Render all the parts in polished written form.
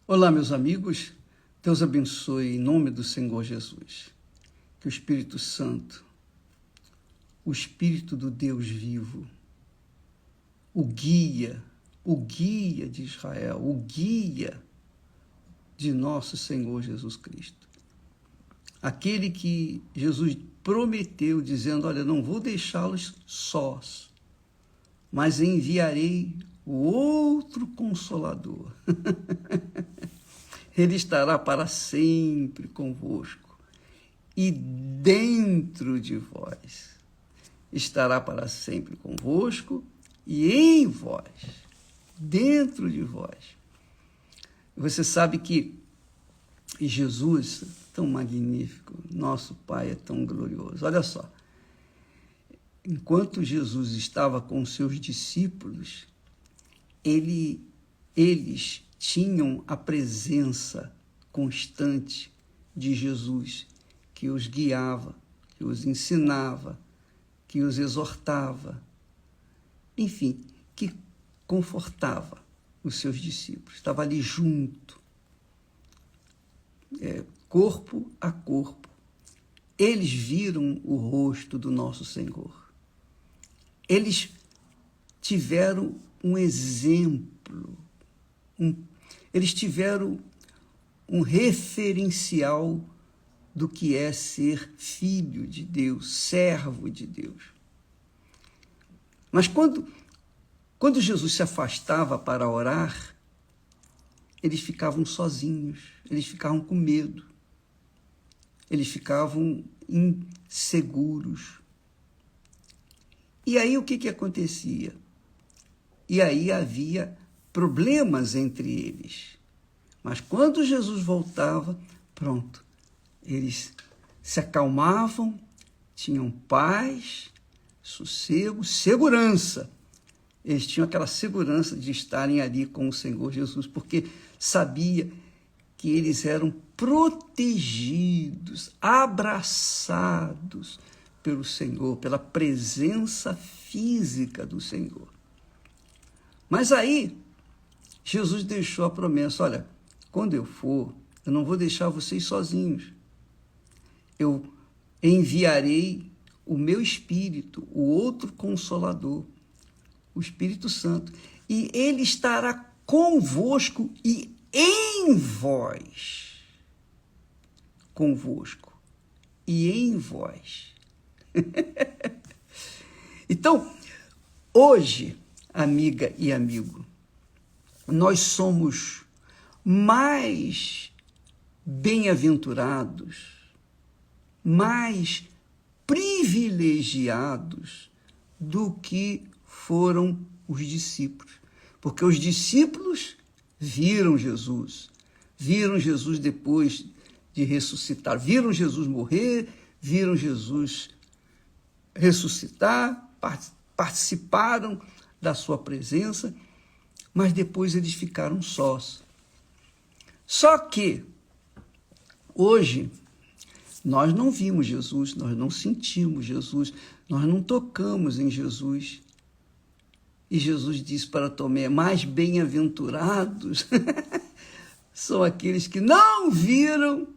Olá, meus amigos. Deus abençoe em nome do Senhor Jesus. Que o Espírito Santo, o Espírito do Deus vivo, o guia de Israel, o guia de nosso Senhor Jesus Cristo. Aquele que Jesus prometeu, dizendo, olha, não vou deixá-los sós, mas enviarei o outro Consolador. Ele estará para sempre convosco e dentro de vós. Estará para sempre convosco e em vós, dentro de vós. Você sabe que Jesus, tão magnífico, nosso Pai é tão glorioso. Olha só, enquanto Jesus estava com seus discípulos, eles tinham a presença constante de Jesus, que os guiava, que os ensinava, que os exortava, enfim, que confortava os seus discípulos. Estava ali junto, corpo a corpo. Eles viram o rosto do nosso Senhor. Eles tiveram um exemplo, eles tiveram um referencial do que é ser filho de Deus, servo de Deus. Mas quando Jesus se afastava para orar, eles ficavam sozinhos, eles ficavam com medo, eles ficavam inseguros. E aí o que acontecia? E aí havia problemas entre eles. Mas quando Jesus voltava, pronto, eles se acalmavam, tinham paz, sossego, segurança. Eles tinham aquela segurança de estarem ali com o Senhor Jesus, porque sabia que eles eram protegidos, abraçados pelo Senhor, pela presença física do Senhor. Mas aí, Jesus deixou a promessa, olha, quando eu for, eu não vou deixar vocês sozinhos. Eu enviarei o meu Espírito, o outro Consolador, o Espírito Santo, e ele estará convosco e em vós. Convosco e em vós. Então, hoje, amiga e amigo, nós somos mais bem-aventurados, mais privilegiados do que foram os discípulos. Porque os discípulos viram Jesus depois de ressuscitar, viram Jesus morrer, viram Jesus ressuscitar, participaram da sua presença, mas depois eles ficaram sós. Só que hoje nós não vimos Jesus, nós não sentimos Jesus, nós não tocamos em Jesus. E Jesus disse para Tomé, mais bem-aventurados são aqueles que não viram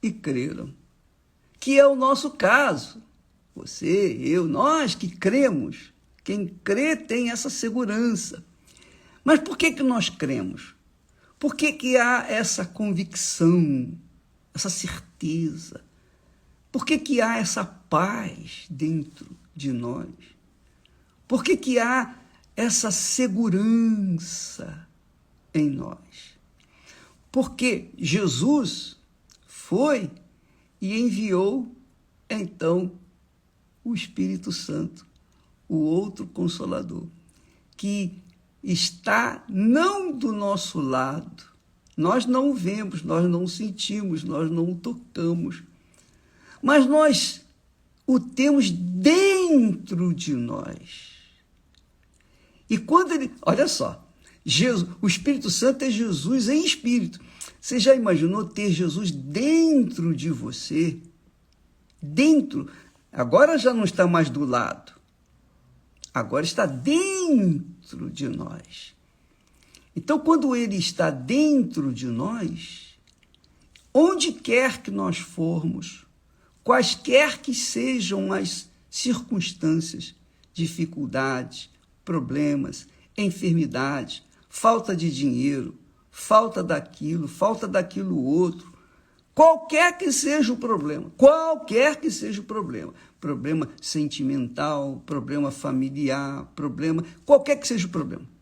e creram. Que é o nosso caso. Você, eu, nós que cremos. Quem crê tem essa segurança. Mas por que nós cremos? Por que há essa convicção, essa certeza? Por que há essa paz dentro de nós? Por que há essa segurança em nós? Porque Jesus foi e enviou, então, o Espírito Santo, o outro Consolador, que está não do nosso lado. Nós não vemos, nós não sentimos, nós não tocamos, mas nós o temos dentro de nós. E quando ele... Olha só, Jesus, o Espírito Santo é Jesus em espírito. Você já imaginou ter Jesus dentro de você? Dentro. Agora já não está mais do lado. Agora está dentro de nós. Então, quando ele está dentro de nós, onde quer que nós formos, quaisquer que sejam as circunstâncias, dificuldades, problemas, enfermidades, falta de dinheiro, falta daquilo outro, qualquer que seja o problema, problema sentimental, problema familiar, qualquer que seja o problema,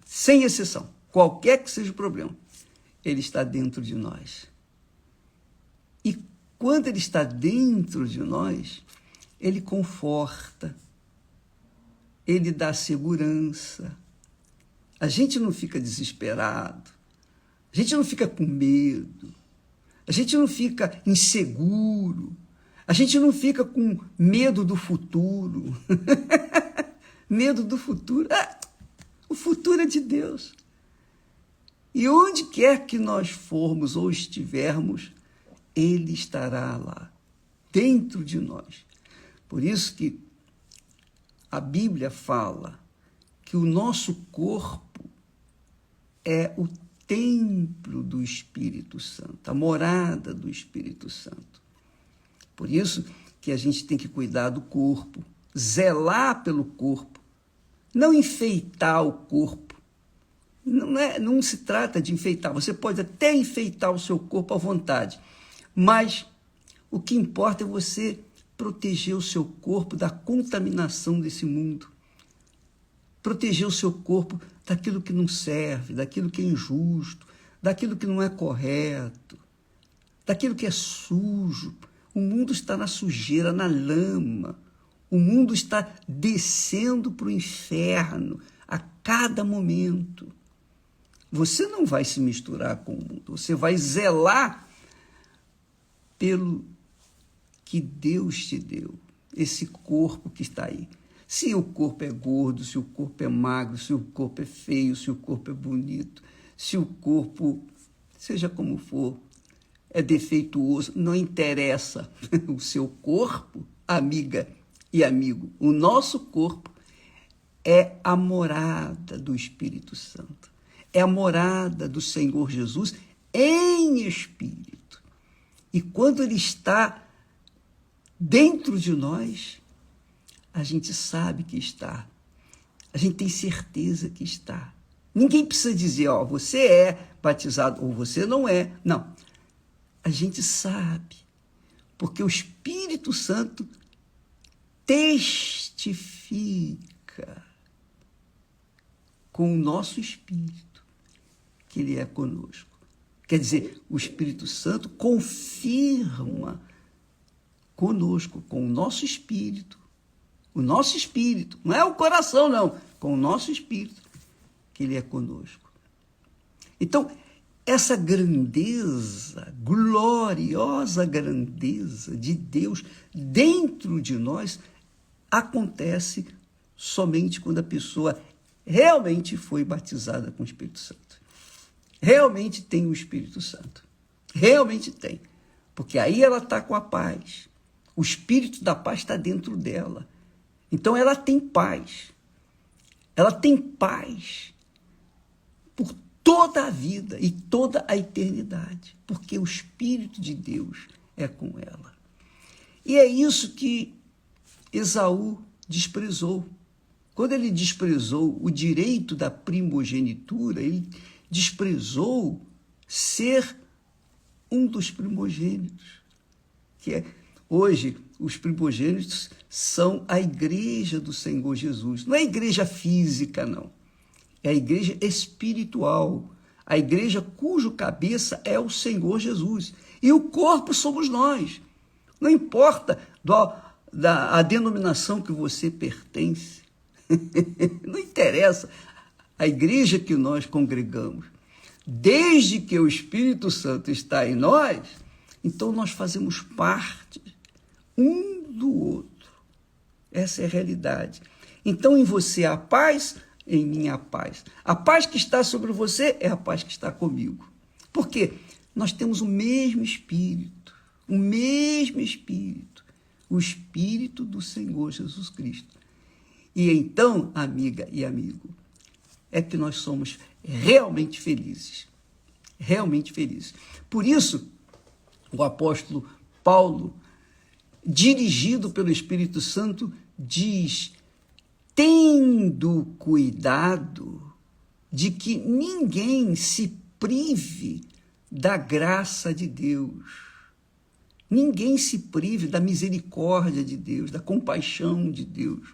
sem exceção, qualquer que seja o problema, ele está dentro de nós. E quando ele está dentro de nós, ele conforta, ele dá segurança. A gente não fica desesperado, a gente não fica com medo, a gente não fica inseguro, a gente não fica com medo do futuro. Medo do futuro. O futuro é de Deus. E onde quer que nós formos ou estivermos, ele estará lá, dentro de nós. Por isso que a Bíblia fala que o nosso corpo é o templo do Espírito Santo, a morada do Espírito Santo. Por isso que a gente tem que cuidar do corpo, zelar pelo corpo, não enfeitar o corpo. Não se trata de enfeitar, você pode até enfeitar o seu corpo à vontade, mas o que importa é você proteger o seu corpo da contaminação desse mundo, proteger o seu corpo daquilo que não serve, daquilo que é injusto, daquilo que não é correto, daquilo que é sujo. O mundo está na sujeira, na lama, o mundo está descendo para o inferno a cada momento. Você não vai se misturar com o mundo, você vai zelar pelo que Deus te deu, esse corpo que está aí. Se o corpo é gordo, se o corpo é magro, se o corpo é feio, se o corpo é bonito, se o corpo, seja como for, é defeituoso, não interessa. O seu corpo, amiga e amigo, o nosso corpo é a morada do Espírito Santo. É a morada do Senhor Jesus em espírito. E quando ele está dentro de nós, a gente sabe que está. A gente tem certeza que está. Ninguém precisa dizer, você é batizado ou você não é. Não. A gente sabe, porque o Espírito Santo testifica com o nosso espírito que ele é conosco. Quer dizer, o Espírito Santo confirma conosco, com o nosso espírito, não é o coração, não, com o nosso espírito, que ele é conosco. Então, essa grandeza, gloriosa grandeza de Deus dentro de nós acontece somente quando a pessoa realmente foi batizada com o Espírito Santo. Realmente tem o Espírito Santo. Realmente tem. Porque aí ela está com a paz. O Espírito da paz está dentro dela. Então ela tem paz. Ela tem paz por toda a vida e toda a eternidade. Porque o Espírito de Deus é com ela. E é isso que Esaú desprezou. Quando ele desprezou o direito da primogenitura, ele desprezou ser um dos primogênitos, que é hoje os primogênitos são a igreja do Senhor Jesus. Não é a igreja física, não. É a igreja espiritual, a igreja cujo cabeça é o Senhor Jesus. E o corpo somos nós. Não importa a denominação que você pertence, não interessa a igreja que nós congregamos. Desde que o Espírito Santo está em nós, então nós fazemos parte um do outro. Essa é a realidade. Então em você há paz, em mim há paz. A paz que está sobre você é a paz que está comigo. Por quê? Nós temos o mesmo Espírito, o Espírito do Senhor Jesus Cristo. E então, amiga e amigo, é que nós somos realmente felizes. Realmente felizes. Por isso, o apóstolo Paulo, dirigido pelo Espírito Santo, diz: tendo cuidado de que ninguém se prive da graça de Deus. Ninguém se prive da misericórdia de Deus, da compaixão de Deus,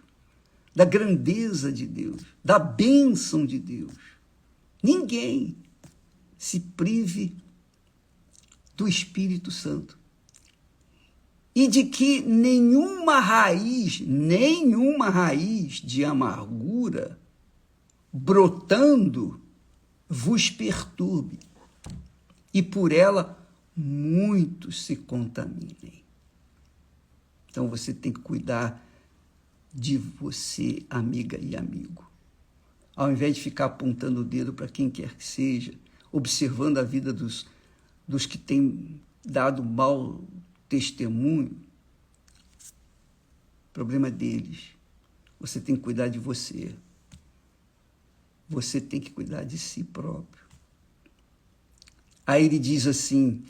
da grandeza de Deus, da bênção de Deus. Ninguém se prive do Espírito Santo. E de que nenhuma raiz de amargura brotando vos perturbe, e por ela muitos se contaminem. Então você tem que cuidar de você, amiga e amigo. Ao invés de ficar apontando o dedo para quem quer que seja, observando a vida dos que têm dado mau testemunho, problema deles. Você tem que cuidar de você. Você tem que cuidar de si próprio. Aí ele diz assim: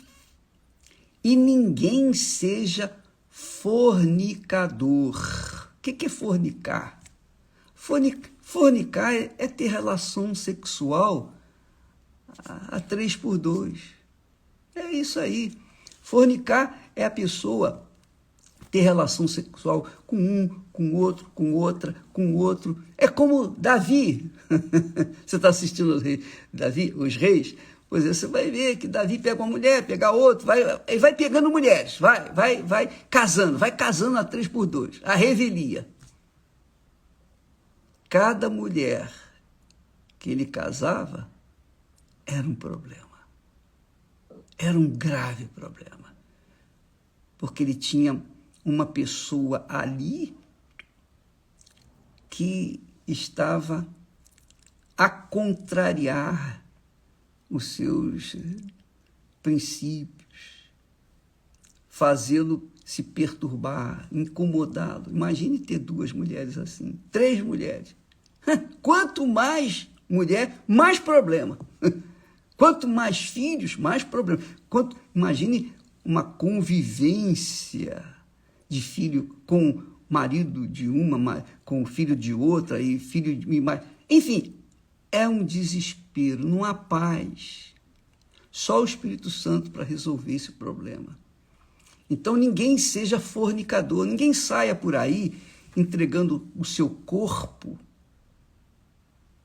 e ninguém seja fornicador. O que é fornicar? Fornicar é ter relação sexual a 3x2. É isso aí. Fornicar é a pessoa ter relação sexual com um, com outro, com outra, com outro. É como Davi. Você está assistindo os reis? Pois é, você vai ver que Davi pega uma mulher, pega outra, ele vai pegando mulheres, vai casando a 3x2, a revelia. Cada mulher que ele casava era um problema. Era um grave problema. Porque ele tinha uma pessoa ali que estava a contrariar os seus princípios, fazê-lo se perturbar, incomodá-lo. Imagine ter 2 mulheres assim, 3 mulheres. Quanto mais mulher, mais problema. Quanto mais filhos, mais problema. Imagine uma convivência de filho com marido de uma, com filho de outra, e filho de mais. Enfim, é um desespero, não há paz. Só o Espírito Santo para resolver esse problema. Então ninguém seja fornicador, ninguém saia por aí entregando o seu corpo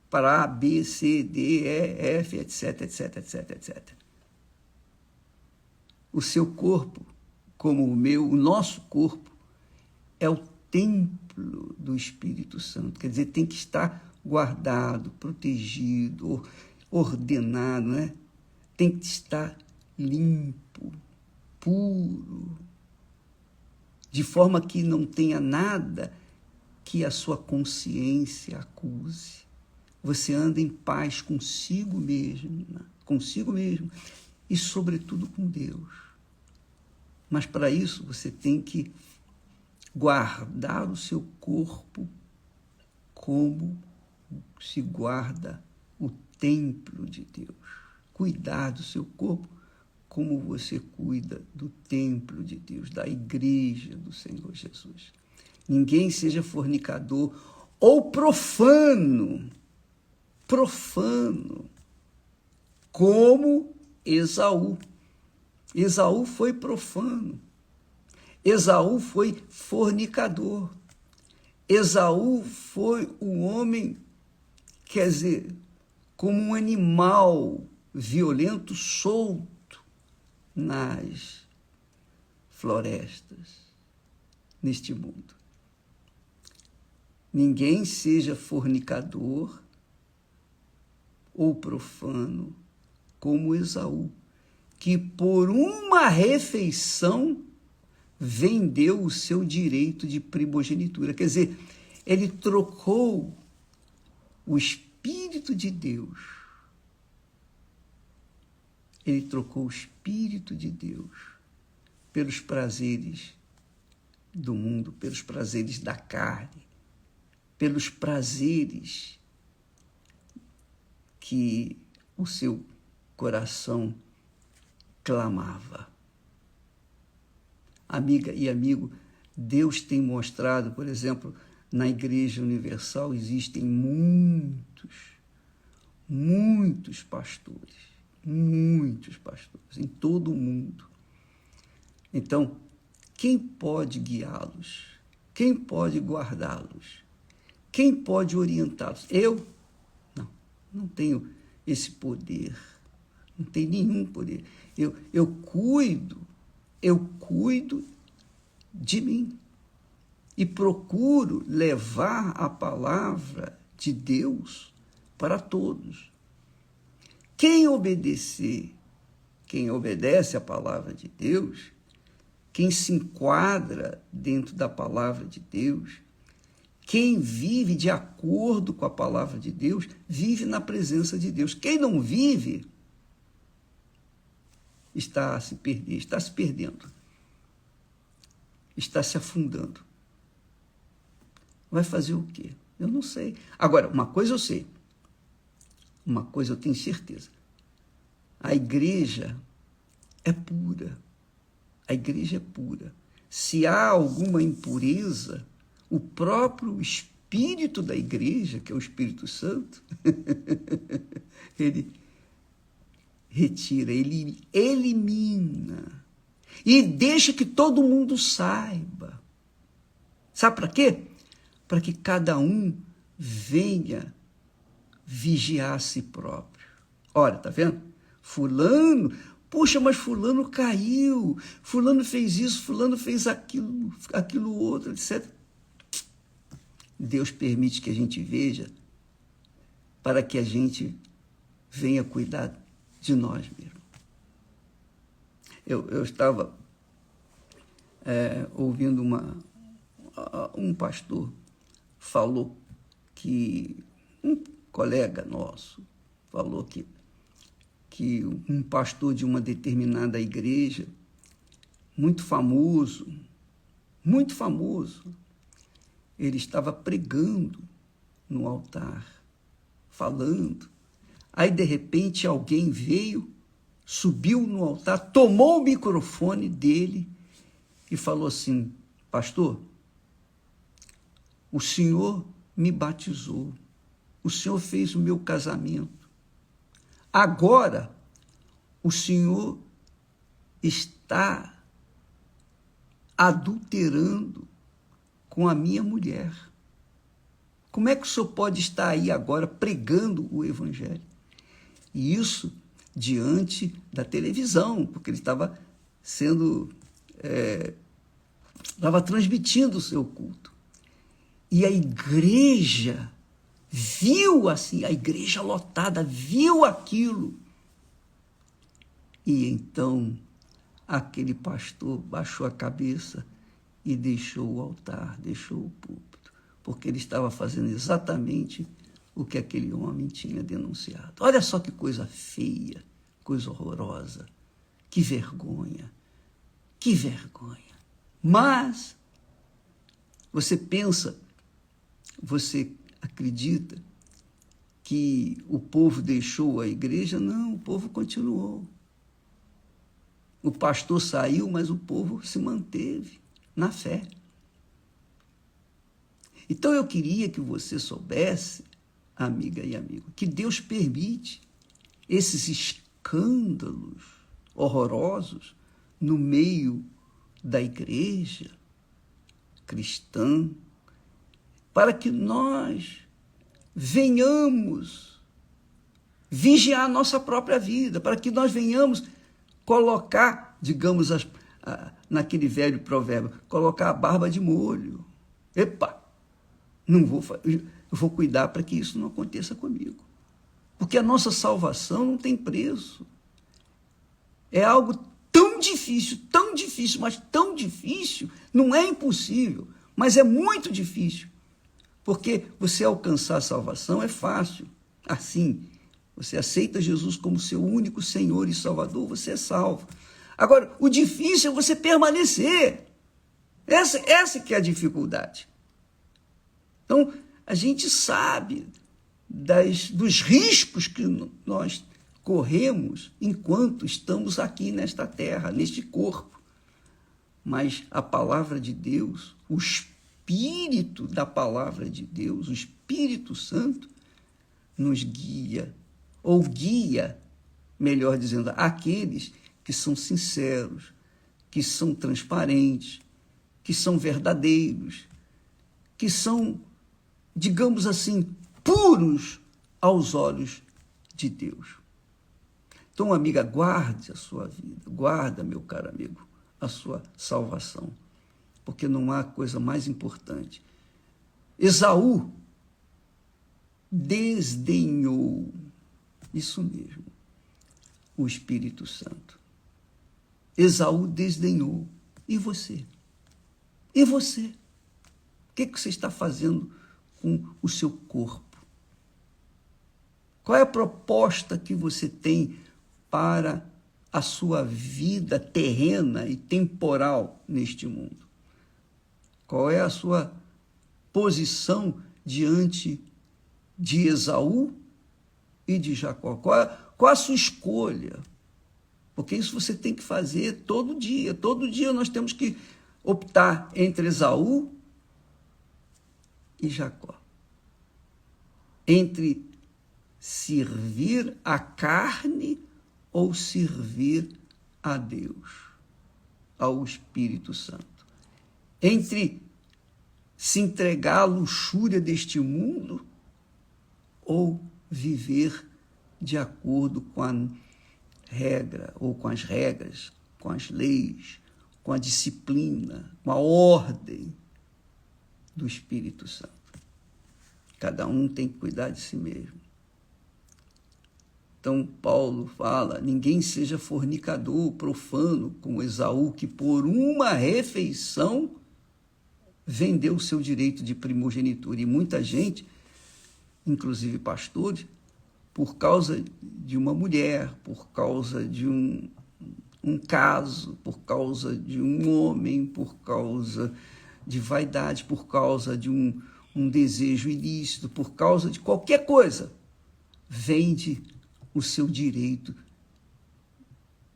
para A, B, C, D, E, F, etc, etc, etc, etc. O seu corpo, como o nosso corpo, é o templo do Espírito Santo. Quer dizer, tem que estar guardado, protegido, ordenado, né? Tem que estar limpo, puro, de forma que não tenha nada que a sua consciência acuse. Você anda em paz consigo mesmo e, sobretudo, com Deus. Mas, para isso, você tem que guardar o seu corpo como se guarda o templo de Deus. Cuidar do seu corpo como você cuida do templo de Deus, da igreja do Senhor Jesus. Ninguém seja fornicador ou profano, como Esaú. Esaú foi profano. Esaú foi fornicador. Esaú foi um homem, quer dizer, como um animal violento, solto nas florestas, neste mundo. Ninguém seja fornicador ou profano como Esaú, que por uma refeição vendeu o seu direito de primogenitura. Quer dizer, ele trocou o Espírito de Deus. Ele trocou o Espírito de Deus pelos prazeres do mundo, pelos prazeres da carne, pelos prazeres que o seu coração clamava. Amiga e amigo, Deus tem mostrado, por exemplo, na Igreja Universal existem muitos pastores em todo o mundo. Então, quem pode guiá-los? Quem pode guardá-los? Quem pode orientá-los? Eu? Não tenho esse poder. Não tenho nenhum poder. Eu cuido de mim e procuro levar a palavra de Deus para todos. Quem obedece a palavra de Deus, quem se enquadra dentro da palavra de Deus, quem vive de acordo com a palavra de Deus, vive na presença de Deus. Quem não vive, está se perdendo, está se afundando. Vai fazer o quê? Eu não sei. Agora, uma coisa eu sei, uma coisa eu tenho certeza. A igreja é pura. A igreja é pura. Se há alguma impureza, o próprio espírito da igreja, que é o Espírito Santo, ele retira, ele elimina e deixa que todo mundo saiba. Sabe para quê? Para que cada um venha vigiar a si próprio. Olha, tá vendo? Fulano, poxa, mas fulano caiu, fulano fez isso, fulano fez aquilo outro, etc. Deus permite que a gente veja para que a gente venha cuidar de nós mesmos. Eu estava ouvindo um pastor falou que, um colega nosso falou que um pastor de uma determinada igreja, muito famoso, ele estava pregando no altar, falando. Aí, de repente, alguém veio, subiu no altar, tomou o microfone dele e falou assim: pastor, o senhor me batizou, o senhor fez o meu casamento. Agora, o senhor está adulterando com a minha mulher. Como é que o senhor pode estar aí agora pregando o evangelho? E isso diante da televisão, porque ele estava estava transmitindo o seu culto. E a igreja viu assim, a igreja lotada viu aquilo. E então aquele pastor baixou a cabeça e deixou o altar, deixou o púlpito, porque ele estava fazendo exatamente o que aquele homem tinha denunciado. Olha só que coisa feia, coisa horrorosa, que vergonha, que vergonha. Mas você pensa, você acredita que o povo deixou a igreja? Não, o povo continuou. O pastor saiu, mas o povo se manteve na fé. Então eu queria que você soubesse, amiga e amigo, que Deus permite esses escândalos horrorosos no meio da igreja cristã, para que nós venhamos vigiar a nossa própria vida, para que nós venhamos colocar, digamos, naquele velho provérbio, colocar a barba de molho. Epa, eu vou cuidar para que isso não aconteça comigo. Porque a nossa salvação não tem preço. É algo tão difícil, mas tão difícil, não é impossível, mas é muito difícil. Porque você alcançar a salvação é fácil. Assim, você aceita Jesus como seu único Senhor e Salvador, você é salvo. Agora, o difícil é você permanecer. Essa que é a dificuldade. Então, a gente sabe dos riscos que nós corremos enquanto estamos aqui nesta terra, neste corpo. Mas a palavra de Deus, o Espírito da palavra de Deus, o Espírito Santo, nos guia, ou guia, melhor dizendo, aqueles que são sinceros, que são transparentes, que são verdadeiros, que são, digamos assim, puros aos olhos de Deus. Então, amiga, guarde a sua vida, guarda, meu caro amigo, a sua salvação, porque não há coisa mais importante. Esaú desdenhou, isso mesmo, o Espírito Santo. Esaú desdenhou. E você? E você? O que você está fazendo com o seu corpo? Qual é a proposta que você tem para a sua vida terrena e temporal neste mundo? Qual é a sua posição diante de Esaú e de Jacó? Qual a sua escolha? Porque isso você tem que fazer todo dia. Todo dia nós temos que optar entre Esaú e Jacó. Entre servir a carne ou servir a Deus, ao Espírito Santo. Entre se entregar à luxúria deste mundo ou viver de acordo com a regra, ou com as regras, com as leis, com a disciplina, com a ordem do Espírito Santo. Cada um tem que cuidar de si mesmo. Então, Paulo fala, ninguém seja fornicador, profano, como Esaú, que por uma refeição vendeu o seu direito de primogenitura. E muita gente, inclusive pastores, por causa de uma mulher, por causa de um caso, por causa de um homem, por causa de vaidade, por causa de um desejo ilícito, por causa de qualquer coisa, vende o seu direito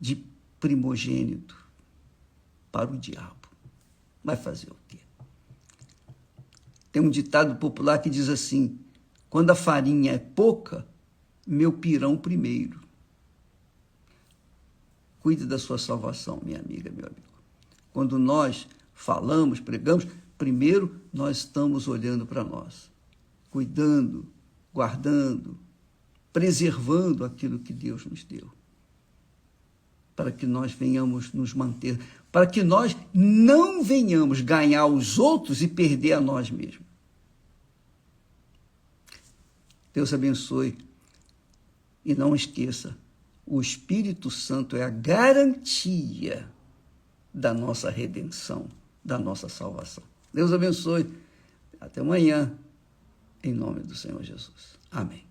de primogênito para o diabo. Vai fazer o quê? Tem um ditado popular que diz assim, quando a farinha é pouca, meu pirão primeiro. Cuide da sua salvação, minha amiga, meu amigo. Quando nós falamos, pregamos, primeiro nós estamos olhando para nós, cuidando, guardando, preservando aquilo que Deus nos deu, para que nós venhamos nos manter, para que nós não venhamos ganhar os outros e perder a nós mesmos. Deus abençoe. E não esqueça, o Espírito Santo é a garantia da nossa redenção, da nossa salvação. Deus abençoe. Até amanhã, em nome do Senhor Jesus. Amém.